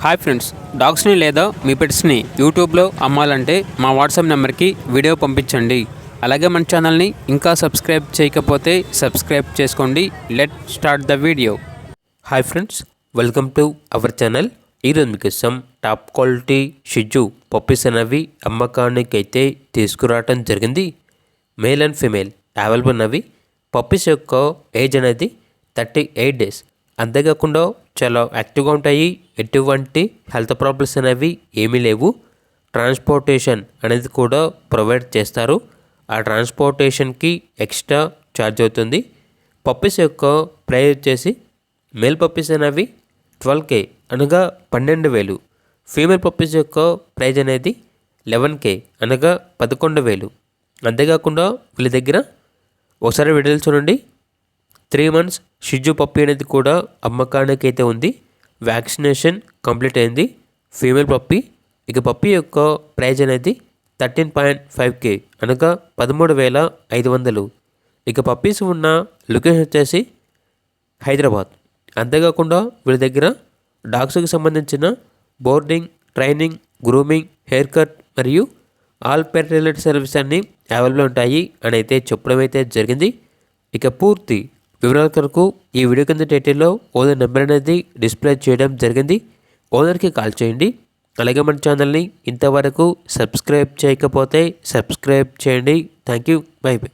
Hi friends, డాగ్స్ని లేదా మీ పెట్స్ని యూట్యూబ్లో అమ్మాలంటే మా వాట్సాప్ నెంబర్కి వీడియో పంపించండి. అలాగే మన ఛానల్ని ఇంకా సబ్స్క్రైబ్ చేయకపోతే సబ్స్క్రైబ్ చేసుకోండి. Let start the video. Hi friends, welcome to our channel. ఈరోజు మీకోసం టాప్ క్వాలిటీ షిజు పప్పీస్ అనేవి అమ్మకానికి అయితే తీసుకురావడం జరిగింది. మేల్ అండ్ ఫీమేల్ అవైలబుల్ ఉన్నవి. పప్పీస్ యొక్క ఏజ్ అనేది 38 డేస్. అంతేకాకుండా చాలా యాక్టివ్గా ఉంటాయి. ఎటువంటి హెల్త్ ప్రాబ్లమ్స్ అనేవి ఏమీ లేవు. ట్రాన్స్పోర్టేషన్ అనేది కూడా ప్రొవైడ్ చేస్తారు. ఆ ట్రాన్స్పోర్టేషన్కి ఎక్స్ట్రా ఛార్జ్ అవుతుంది. పప్పీస్ యొక్క ప్రైస్ వచ్చేసి మేల్ పప్పీస్ అనేవి 12K అనగా 12,000. ఫీమేల్ పప్పీస్ యొక్క ప్రైజ్ అనేది 11K అనగా 11,000. అంతేకాకుండా వీళ్ళ దగ్గర ఒకసారి వీడియోలు చూడండి. 3 months షిజు పప్పీ అనేది కూడా అమ్మకానికి అయితే ఉంది. వ్యాక్సినేషన్ కంప్లీట్ అయింది ఫీమేల్ పప్పీ. ఇక పప్పీ యొక్క ప్రైజ్ అనేది 13.5K అనగా 13,500. ఇక పప్పీస్ ఉన్న లొకేషన్ వచ్చేసి హైదరాబాద్. అంతేకాకుండా వీళ్ళ దగ్గర డాగ్స్కి సంబంధించిన boarding, training, grooming, hair cut మరియు ఆల్ పెట్ రిలేటెడ్ సర్వీస్ అన్నీ అవైలబుల్ ఉంటాయి అని అయితే చెప్పడం అయితే జరిగింది. ఇక పూర్తి వివరాల కొరకు ఈ వీడియో కింద టైటిల్లో ఓనర్ నెంబర్ అనేది డిస్ప్లే చేయడం జరిగింది. ఓనర్కి కాల్ చేయండి. అలాగే మన ఛానల్ని ఇంతవరకు సబ్స్క్రైబ్ చేయకపోతే సబ్స్క్రైబ్ చేయండి. Thank you. By by.